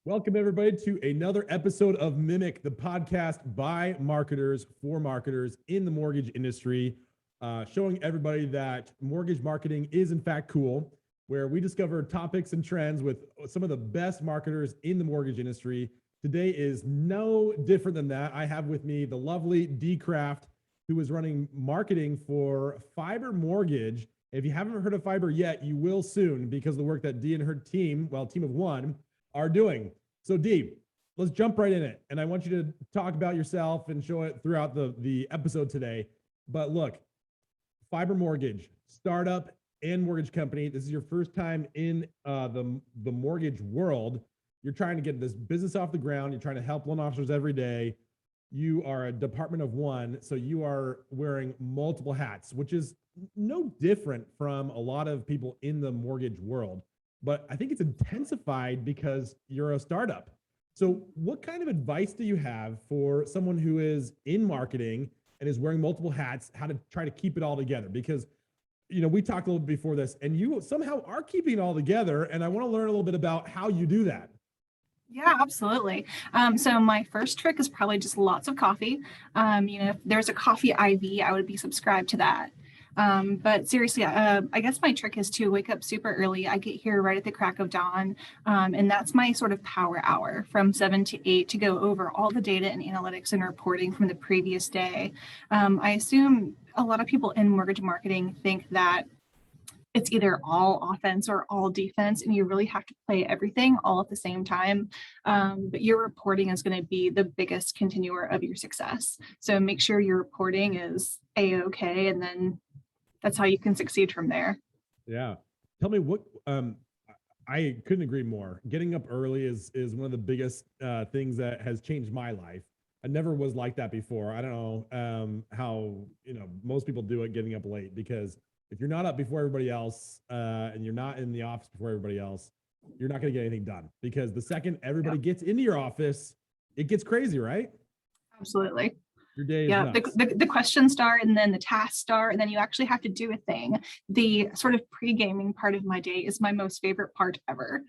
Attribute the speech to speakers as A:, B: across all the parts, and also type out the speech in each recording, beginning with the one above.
A: Welcome, everybody, to another episode of Mimic, the podcast by marketers for marketers in the mortgage industry, showing everybody that mortgage marketing is, in fact, cool, where we discover topics and trends with some of the best marketers in the mortgage industry. Today is no different than that. I have with me the lovely Dee Craft, who is running marketing for Fiber Mortgage. If you haven't heard of Fiber yet, you will soon because of the work that Dee and her team, team of one, are doing. So Dee, let's jump right in it. And I want you to talk about yourself and show it throughout the episode today. But look, Fiber Mortgage, startup and mortgage company. This is your first time in the mortgage world. You're trying to get this business off the ground. You're trying to help loan officers every day. You are a department of one, so you are wearing multiple hats, which is no different from a lot of people in the mortgage world. But I think it's intensified because you're a startup. So what kind of advice do you have for someone who is in marketing and is wearing multiple hats, how to try to keep it all together? Because, we talked a little bit before this and you somehow are keeping it all together. And I want to learn a little bit about how you do that.
B: Yeah, absolutely. So my first trick is probably just lots of coffee. If there's a coffee IV, I would be subscribed to that. But seriously, I guess my trick is to wake up super early. I get here right at the crack of dawn. And that's my sort of power hour from 7 to 8 to go over all the data and analytics and reporting from the previous day. I assume a lot of people in mortgage marketing think that it's either all offense or all defense, and you really have to play everything all at the same time. But your reporting is going to be the biggest continuer of your success. So make sure your reporting is A-okay, and then that's how you can succeed from there.
A: Yeah. Tell me what, I couldn't agree more. Getting up early is one of the biggest things that has changed my life. I never was like that before. I don't know how, most people do it getting up late, because if you're not up before everybody else and you're not in the office before everybody else, you're not going to get anything done, because the second everybody gets into your office, it gets crazy, right?
B: Absolutely.
A: Your day is nuts.
B: The questions start, and then the tasks start, and then you actually have to do a thing. The sort of pre-gaming part of my day is my most favorite part ever.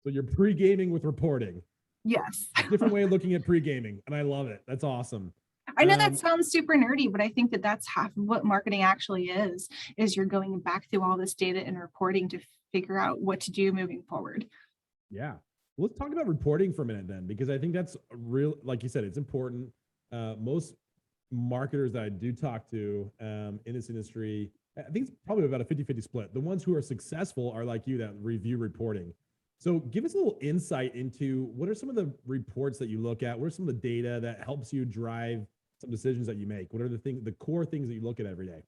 A: So you're pre-gaming with reporting.
B: Yes.
A: Different way of looking at pre-gaming, and I love it. That's awesome.
B: I know that sounds super nerdy, but I think that that's half of what marketing actually is you're going back through all this data and reporting to figure out what to do moving forward.
A: Yeah. Well, let's talk about reporting for a minute then, because I think that's real, like you said, it's important. Most marketers that I do talk to in this industry, I think it's probably about a 50-50 split. The ones who are successful are like you, that review reporting. So give us a little insight into what are some of the reports that you look at? What are some of the data that helps you drive some decisions that you make? What are the core things that you look at every day?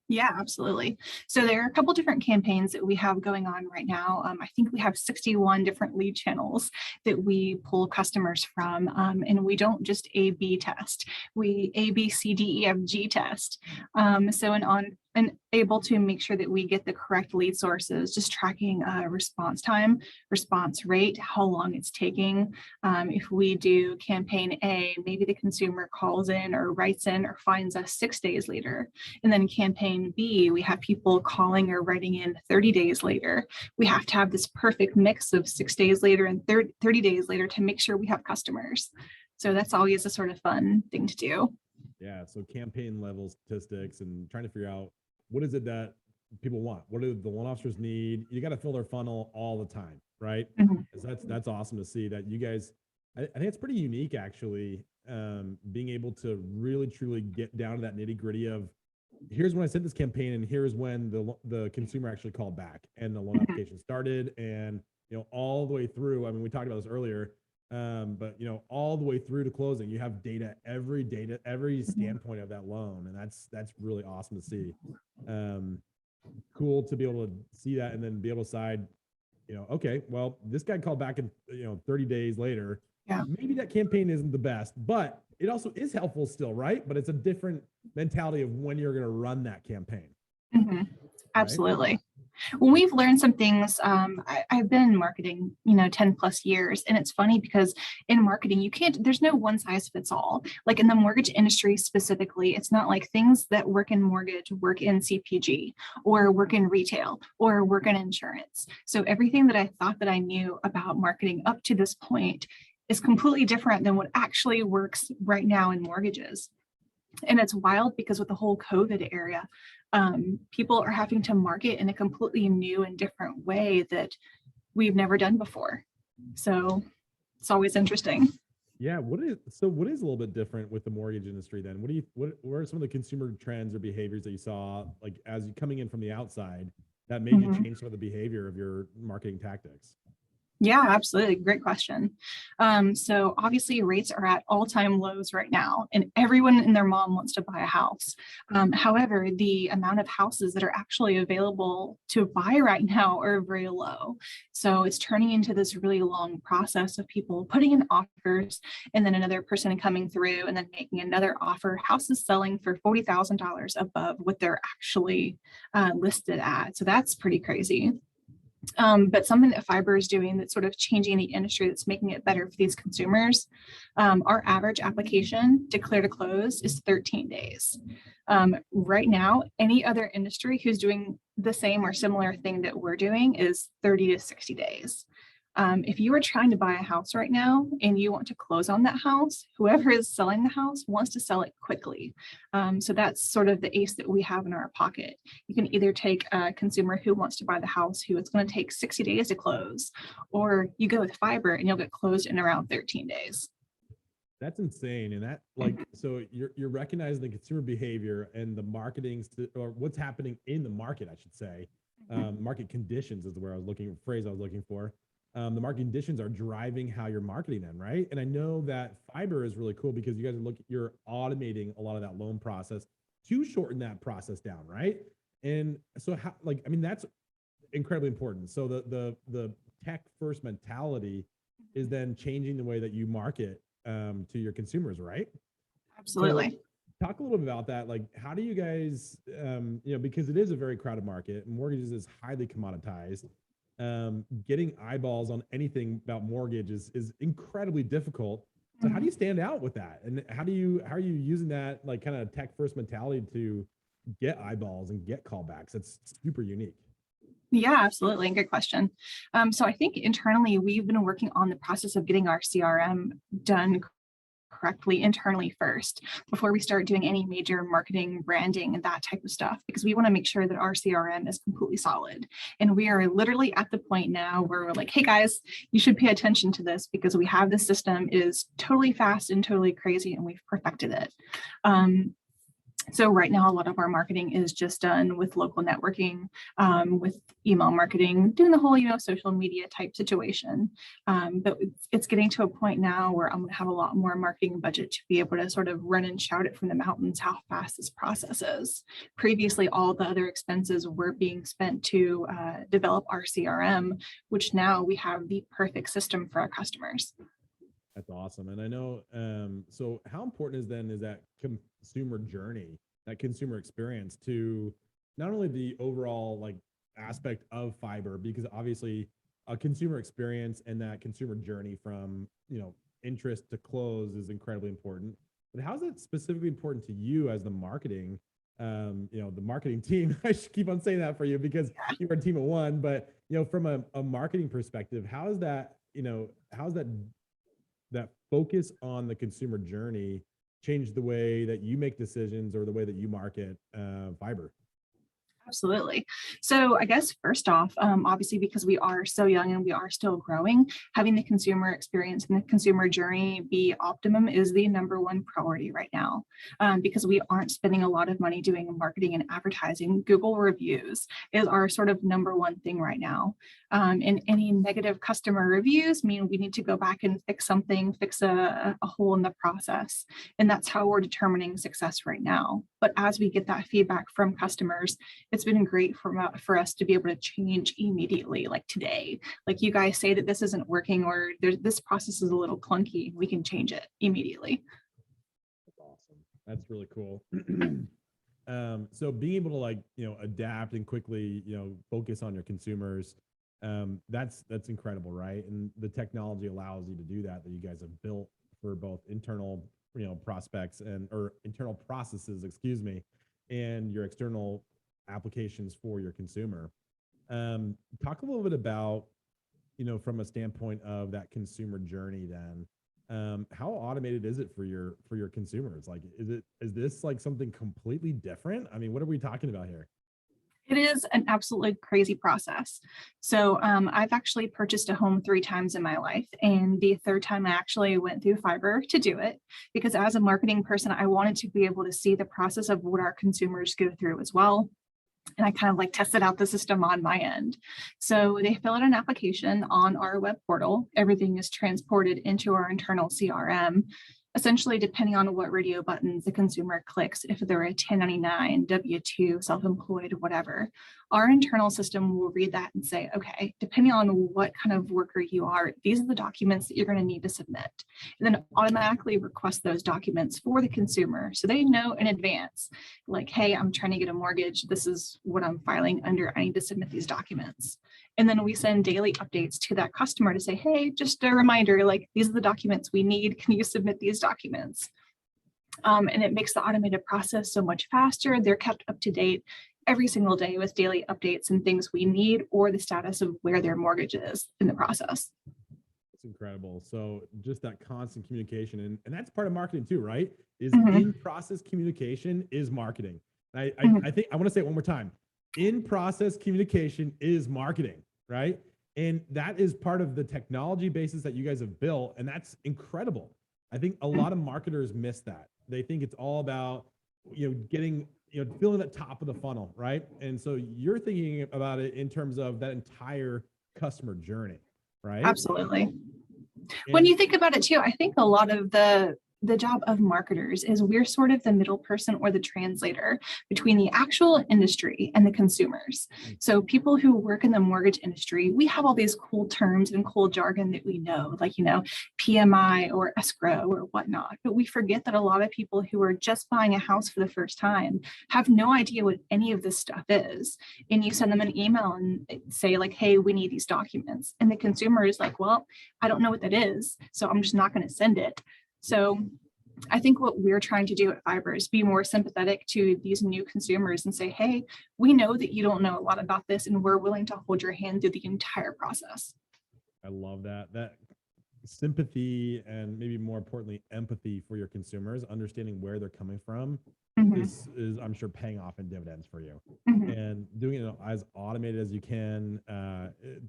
B: Yeah, absolutely. So there are a couple different campaigns that we have going on right now. I think we have 61 different lead channels that we pull customers from, and we don't just A/B test. We A, B, C, D, E, F, G test. And able to make sure that we get the correct lead sources, just tracking response time, response rate, how long it's taking. If we do campaign A, maybe the consumer calls in or writes in or finds us 6 days later. And then campaign B, we have people calling or writing in 30 days later. We have to have this perfect mix of 6 days later and 30 days later to make sure we have customers. So that's always a sort of fun thing to do.
A: Yeah, so campaign level statistics and trying to figure out what is it that people want? What do the loan officers need? You got to fill their funnel all the time, right? Mm-hmm. That's awesome to see that you guys, I think it's pretty unique actually, being able to really truly get down to that nitty gritty of here's when I sent this campaign and here's when the consumer actually called back and the loan application started, and all the way through. I mean, we talked about this earlier, but all the way through to closing, you have every standpoint of that loan, and that's really awesome to see. Cool to be able to see that and then be able to decide, okay, well, this guy called back in 30 days later. Yeah, maybe that campaign isn't the best, but it also is helpful still, right? But it's a different mentality of when you're going to run that campaign.
B: Mm-hmm. Absolutely.
A: Right?
B: Well, we've learned some things. I've been in marketing, 10 plus years. And it's funny because in marketing, there's no one size fits all. Like in the mortgage industry specifically, it's not like things that work in mortgage work in CPG or work in retail or work in insurance. So everything that I thought that I knew about marketing up to this point is completely different than what actually works right now in mortgages. And it's wild because with the whole COVID era, people are having to market in a completely new and different way that we've never done before. So it's always interesting.
A: Yeah. What is a little bit different with the mortgage industry then? What are some of the consumer trends or behaviors that you saw, like as you coming in from the outside, that made you change some of the behavior of your marketing tactics?
B: Yeah, absolutely. Great question. So obviously rates are at all-time lows right now, and everyone and their mom wants to buy a house. However, the amount of houses that are actually available to buy right now are very low. So it's turning into this really long process of people putting in offers and then another person coming through and then making another offer. Houses selling for $40,000 above what they're actually listed at. So that's pretty crazy. But something that fiber is doing that's sort of changing the industry, that's making it better for these consumers. Our average application declare to close is 13 days. Right now, any other industry who's doing the same or similar thing that we're doing is 30 to 60 days. If you are trying to buy a house right now and you want to close on that house, whoever is selling the house wants to sell it quickly. So that's sort of the ace that we have in our pocket. You can either take a consumer who wants to buy the house, who it's going to take 60 days to close, or you go with fiber and you'll get closed in around 13 days.
A: That's insane. And that so you're recognizing the consumer behavior and the marketing or what's happening in the market, I should say. Market conditions is the phrase I was looking for. The market conditions are driving how you're marketing them, right? And I know that fiber is really cool because you guys you're automating a lot of that loan process to shorten that process down, right? And so that's incredibly important. So the tech first mentality is then changing the way that you market to your consumers, right?
B: Absolutely.
A: So talk a little bit about that. Like, how do you guys, because it is a very crowded market, mortgages is highly commoditized. Getting eyeballs on anything about mortgage is incredibly difficult. So how do you stand out with that? And how are you using that like kind of tech first mentality to get eyeballs and get callbacks? It's super unique.
B: Yeah, absolutely. Good question. So I think internally, we've been working on the process of getting our CRM done correctly internally first before we start doing any major marketing, branding, and that type of stuff, because we want to make sure that our CRM is completely solid. And we are literally at the point now where we're like, hey guys, you should pay attention to this because we have this system is totally fast and totally crazy and we've perfected it. So right now, a lot of our marketing is just done with local networking, with email marketing, doing the whole, social media type situation. But it's getting to a point now where I'm going to have a lot more marketing budget to be able to sort of run and shout it from the mountains how fast this process is. Previously, all the other expenses were being spent to develop our CRM, which now we have the perfect system for our customers.
A: That's awesome. And I know, so how important is that consumer journey, that consumer experience to not only the overall like aspect of fiber, because obviously a consumer experience and that consumer journey from, interest to close is incredibly important, but how's it specifically important to you as the marketing, the marketing team? I should keep on saying that for you because you're a team of one, but, from a marketing perspective, how's that focus on the consumer journey change the way that you make decisions or the way that you market fiber?
B: Absolutely. So I guess first off, obviously, because we are so young and we are still growing, having the consumer experience and the consumer journey be optimum is the number one priority right now, because we aren't spending a lot of money doing marketing and advertising. Google reviews is our sort of number one thing right now. And any negative customer reviews mean we need to go back and fix something, fix a hole in the process. And that's how we're determining success right now. But as we get that feedback from customers, it's been great for us to be able to change immediately, like today. Like you guys say that this isn't working or this process is a little clunky, we can change it immediately.
A: That's awesome. That's really cool. So being able to like, adapt and quickly, focus on your consumers, that's incredible, right? And the technology allows you to do that you guys have built for both internal, prospects or internal processes, excuse me, and your external applications for your consumer. Talk a little bit about, from a standpoint of that consumer journey, then, how automated is it for your consumers? Like, is this like something completely different? I mean, what are we talking about here?
B: It is an absolutely crazy process. So I've actually purchased a home 3 times in my life. And the third time I actually went through Fiverr to do it because as a marketing person, I wanted to be able to see the process of what our consumers go through as well. And I kind of like tested out the system on my end. So they fill out an application on our web portal. Everything is transported into our internal CRM. Essentially, depending on what radio buttons the consumer clicks, if they're a 1099, W-2, self-employed, whatever, our internal system will read that and say, okay, depending on what kind of worker you are, these are the documents that you're going to need to submit. And then automatically request those documents for the consumer. So they know in advance, like, hey, I'm trying to get a mortgage. This is what I'm filing under. I need to submit these documents. And then we send daily updates to that customer to say, hey, just a reminder, like these are the documents we need. Can you submit these documents? And it makes the automated process so much faster. They're kept up to date every single day with daily updates and things we need or the status of where their mortgage is in the process.
A: It's incredible. So just that constant communication, and that's part of marketing too, right? Is
B: Mhm.
A: in-process communication is marketing. I think I want to say it one more time. In-process communication is marketing, right? And that is part of the technology basis that you guys have built, and that's incredible. I think a lot of marketers miss that. They think it's all about, getting, filling the top of the funnel, right? And so you're thinking about it in terms of that entire customer journey, right?
B: Absolutely. When
A: And
B: you think about it too, I think a lot of the job of marketers is we're sort of the middle person or the translator between the actual industry and the consumers. So people who work in the mortgage industry, we have all these cool terms and cool jargon that we know, like, PMI or escrow or whatnot. But we forget that a lot of people who are just buying a house for the first time have no idea what any of this stuff is. And you send them an email and say like, hey, we need these documents. And the consumer is like, well, I don't know what that is, so I'm just not going to send it. So I think what we're trying to do at Fiverr is be more sympathetic to these new consumers and say, hey, we know that you don't know a lot about this and we're willing to hold your hand through the entire process.
A: I love that sympathy and maybe more importantly, empathy for your consumers, understanding where they're coming from is I'm sure paying off in dividends for you. And doing it as automated as you can,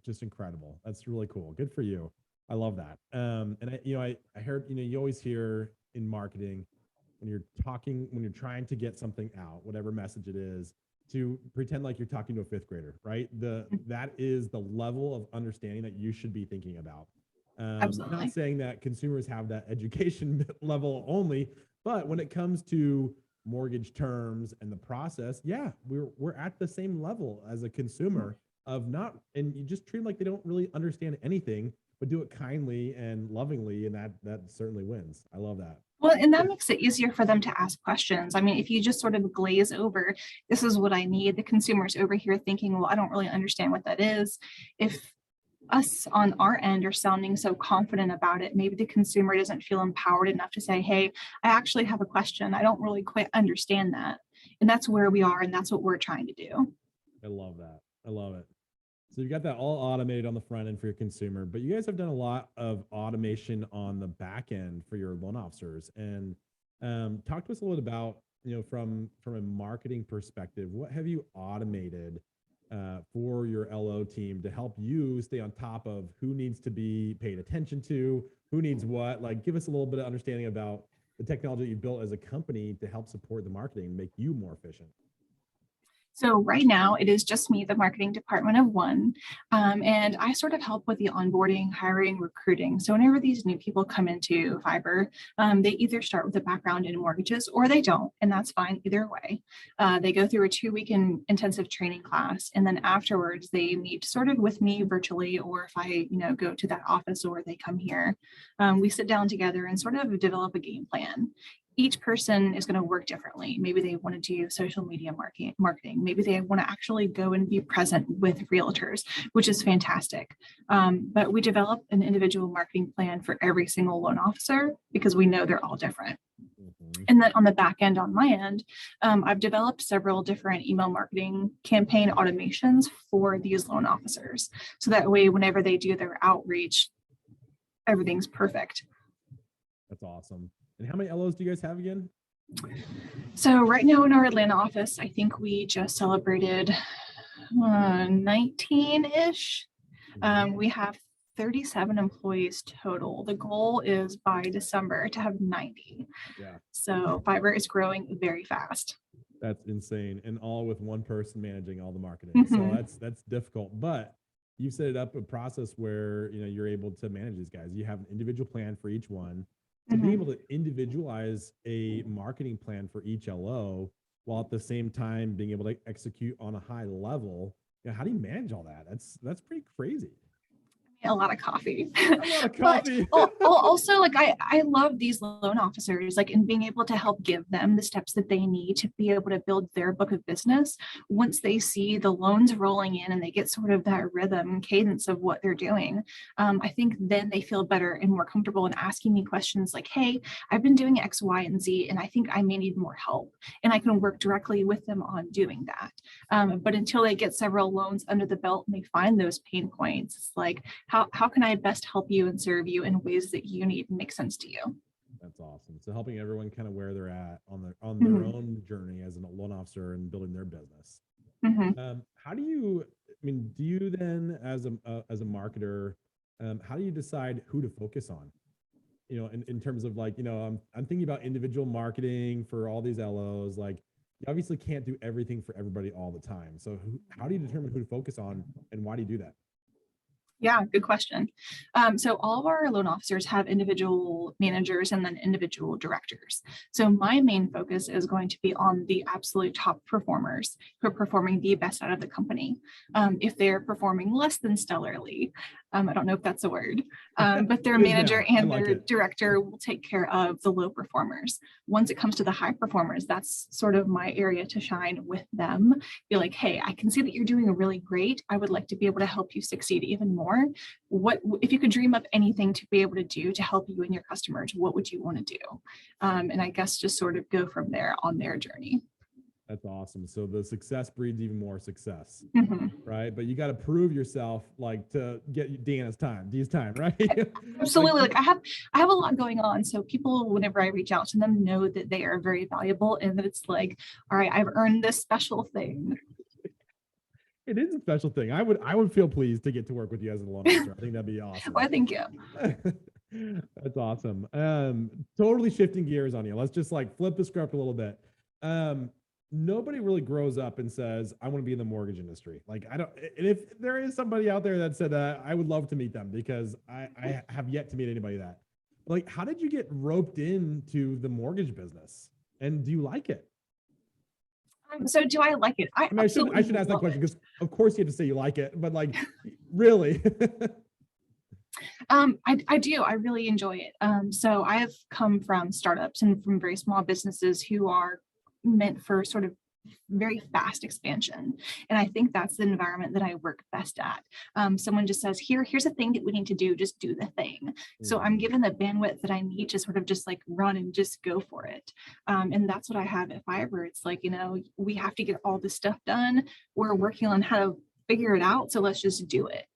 A: just incredible. That's really cool. Good for you. I love that. And I heard, you always hear in marketing when you're trying to get something out, whatever message it is, to pretend like you're talking to a fifth grader, right? That is the level of understanding that you should be thinking about.
B: Absolutely.
A: Not saying that consumers have that education level only, but when it comes to mortgage terms and the process, yeah, we're at the same level as a consumer of not, and you just treat them like they don't really understand anything, but do it kindly and lovingly, and that certainly wins. I love that.
B: Well, and that makes it easier for them to ask questions. I mean, if you just sort of glaze over, this is what I need, the consumer's over here thinking, well, I don't really understand what that is. If us on our end are sounding so confident about it, maybe the consumer doesn't feel empowered enough to say, hey, I actually have a question. I don't really quite understand that. And that's where we are, and that's what we're trying to do.
A: I love that. I love it. So you got that all automated on the front end for your consumer, but you guys have done a lot of automation on the back end for your loan officers. And talk to us a little bit about, from a marketing perspective, what have you automated for your LO team to help you stay on top of who needs to be paid attention to, who needs what? Like, give us a little bit of understanding about the technology that you built as a company to help support the marketing and make you more efficient.
B: So right now it is just me, the marketing department of one, and I sort of help with the onboarding, hiring, recruiting. So whenever these new people come into Fiverr, they either start with a background in mortgages or they don't, and that's fine either way. They go through a 2-week intensive training class, and then afterwards they meet sort of with me virtually, or if I go to that office or they come here, we sit down together and sort of develop a game plan. each person is going to work differently. Maybe they want to do social media marketing. Maybe they want to actually go and be present with realtors, which is fantastic. But we develop an individual marketing plan for every single loan officer because we know they're all different. And then on the back end, on my end, I've developed several different email marketing campaign automations for these loan officers. So that way, whenever they do their outreach, everything's perfect.
A: That's awesome. And how many LOs do you guys have again?
B: So right now in our Atlanta office, I think we just celebrated 19-ish. We have 37 employees total. The goal is by December to have 90.
A: Yeah.
B: So Fiverr is growing very fast.
A: That's insane. And all with one person managing all the marketing. So that's difficult, but you set it up a process where, you're able to manage these guys. You have an individual plan for each one. To be able to individualize a marketing plan for each LO while at the same time being able to execute on a high level, how do you manage all that? That's pretty crazy.
B: A lot of coffee.
A: A lot of coffee.
B: Also, like I love these loan officers, like, and being able to help give them the steps that they need to be able to build their book of business. Once they see the loans rolling in and they get sort of that rhythm and cadence of what they're doing, I think then they feel better and more comfortable in asking me questions like, hey, I've been doing X, Y, and Z, and I think I may need more help. And I can work directly with them on doing that. But until they get several loans under the belt and they find those pain points, it's like, how can I best help you and serve you in ways that you need and make sense to you?
A: That's awesome. So helping everyone kind of where they're at on their own journey as a loan officer and building their business. How do you, do you then as a marketer, how do you decide who to focus on? In terms of like, I'm thinking about individual marketing for all these LOs. Like, you obviously can't do everything for everybody all the time. So how do you determine who to focus on and why do you do that?
B: Yeah, good question. So all of our loan officers have individual managers and then individual directors. So my main focus is going to be on the absolute top performers who are performing the best out of the company. If they're performing less than stellarly, I don't know if that's a word, but their manager and their director will take care of the low performers. Once it comes to the high performers, that's sort of my area to shine with them. Be like, hey, I can see that you're doing really great. I would like to be able to help you succeed even more. What if you could dream up anything to be able to do to help you and your customers? What would you want to do? And I guess just sort of go from there on their journey.
A: That's awesome. So the success breeds even more success, right? But you got to prove yourself, like, to get Deanna's time, right?
B: Absolutely. Like I have a lot going on. So people, whenever I reach out to them, know that they are very valuable and that it's like, all right, I've earned this special thing.
A: It is a special thing. I would feel pleased to get to work with you as a loan officer. I think that'd be awesome.
B: Well, thank you.
A: That's awesome. Totally shifting gears on you. Let's just like flip the script a little bit. Nobody really grows up and says, I want to be in the mortgage industry. Like, I don't, and if there is somebody out there that said that, I would love to meet them because I have yet to meet anybody that. Like, how did you get roped into the mortgage business? And do you like it?
B: So do I like it? I should
A: ask that question because of course you have to say you like it, but like, really?
B: I do. I really enjoy it. So I have come from startups and from very small businesses who are meant for sort of very fast expansion. And I think that's the environment that I work best at. Someone just says, here's a thing that we need to do, just do the thing. So I'm given the bandwidth that I need to sort of just like run and just go for it. And that's what I have at Fiverr. It's like, we have to get all this stuff done. We're working on how to figure it out. So let's just do it.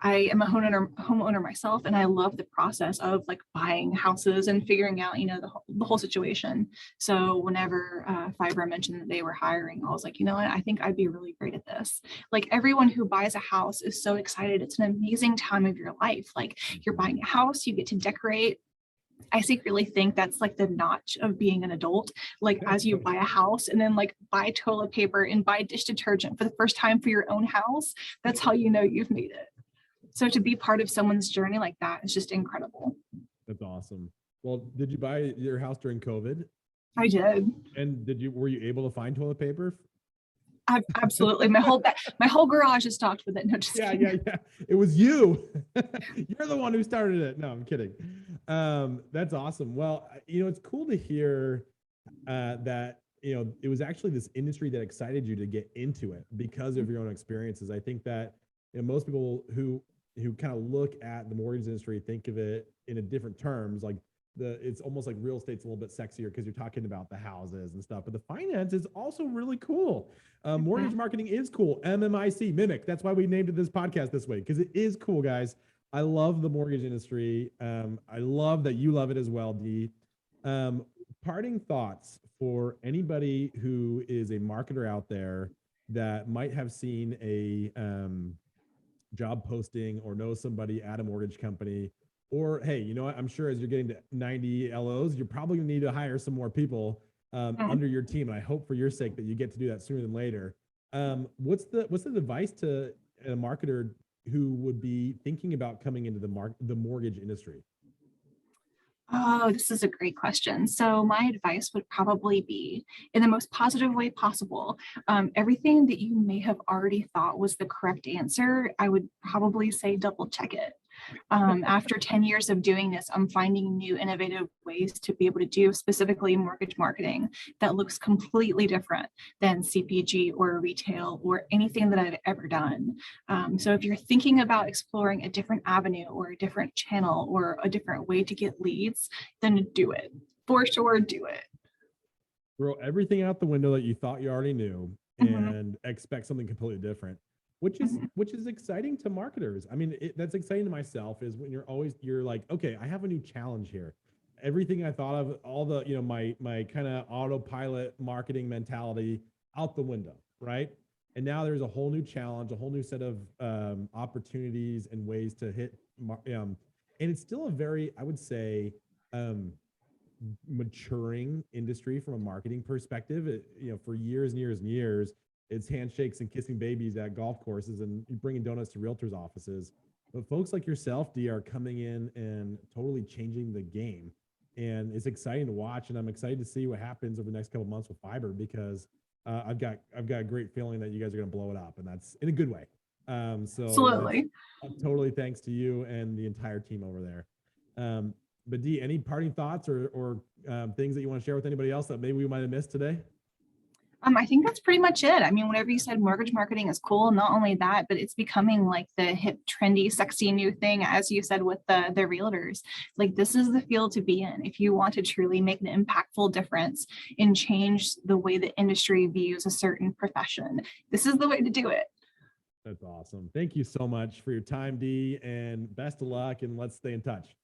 B: I am a homeowner myself, and I love the process of like buying houses and figuring out, the whole situation. So whenever Fiverr mentioned that they were hiring, I was like, what, I think I'd be really great at this. Like everyone who buys a house is so excited. It's an amazing time of your life. Like you're buying a house, you get to decorate. I secretly think that's like the notch of being an adult. Like as you buy a house and then like buy toilet paper and buy dish detergent for the first time for your own house, that's how you know you've made it. So to be part of someone's journey like that is just incredible.
A: That's awesome. Well, did you buy your house during COVID?
B: I did.
A: And were you able to find toilet paper?
B: Absolutely. My whole garage is stocked with it. No, just kidding.
A: Yeah. It was you. You're the one who started it. No, I'm kidding. That's awesome. Well, it's cool to hear that, it was actually this industry that excited you to get into it because of your own experiences. I think that, most people who kind of look at the mortgage industry think of it in a different terms, like it's almost like real estate's a little bit sexier because you're talking about the houses and stuff, but the finance is also really cool. Mortgage marketing is cool. MMIC, Mimic. That's why we named it this podcast this way, because it is cool, guys. I love the mortgage industry. I love that you love it as well, Dee. Parting thoughts for anybody who is a marketer out there that might have seen a job posting or know somebody at a mortgage company, or hey, you know what? I'm sure as you're getting to 90 LOs, you're probably gonna need to hire some more people under your team. And I hope for your sake that you get to do that sooner than later. What's the advice to a marketer who would be thinking about coming into the mortgage industry?
B: Oh, this is a great question. So my advice would probably be, in the most positive way possible, everything that you may have already thought was the correct answer, I would probably say double check it. After 10 years of doing this, I'm finding new innovative ways to be able to do specifically mortgage marketing that looks completely different than CPG or retail or anything that I've ever done. So if you're thinking about exploring a different avenue or a different channel or a different way to get leads, then do it. For sure, do it.
A: Throw everything out the window that you thought you already knew and expect something completely different, which is exciting to marketers. I mean, that's exciting to myself, is when you're like, okay, I have a new challenge here. Everything I thought of, all the, my kind of autopilot marketing mentality out the window, right? And now there's a whole new challenge, a whole new set of opportunities and ways to hit, and it's still a very, I would say, maturing industry from a marketing perspective. For years and years and years, it's handshakes and kissing babies at golf courses and bringing donuts to realtors' offices. But folks like yourself, Dee, are coming in and totally changing the game. And it's exciting to watch. And I'm excited to see what happens over the next couple of months with fiber, because I've got a great feeling that you guys are going to blow it up, and that's in a good way. So
B: Absolutely.
A: totally thanks to you and the entire team over there. But Dee, any parting thoughts or things that you want to share with anybody else that maybe we might have missed today?
B: I think that's pretty much it. I mean, whenever you said mortgage marketing is cool, not only that, but it's becoming like the hip, trendy, sexy new thing, as you said, with the realtors. Like, this is the field to be in if you want to truly make an impactful difference and change the way the industry views a certain profession. This is the way to do it.
A: That's awesome. Thank you so much for your time, Dee, and best of luck, and let's stay in touch.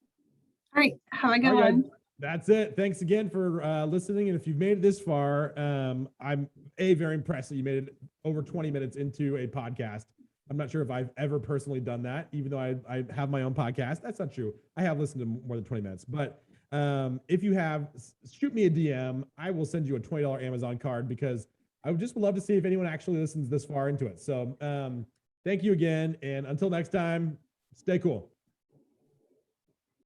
B: All right. Have a good one.
A: That's it. Thanks again for listening. And if you've made it this far, I'm very impressed that you made it over 20 minutes into a podcast. I'm not sure if I've ever personally done that, even though I have my own podcast. That's not true. I have listened to more than 20 minutes. But if you have, shoot me a DM. I will send you a $20 Amazon card, because I would just love to see if anyone actually listens this far into it. So thank you again. And until next time, stay cool.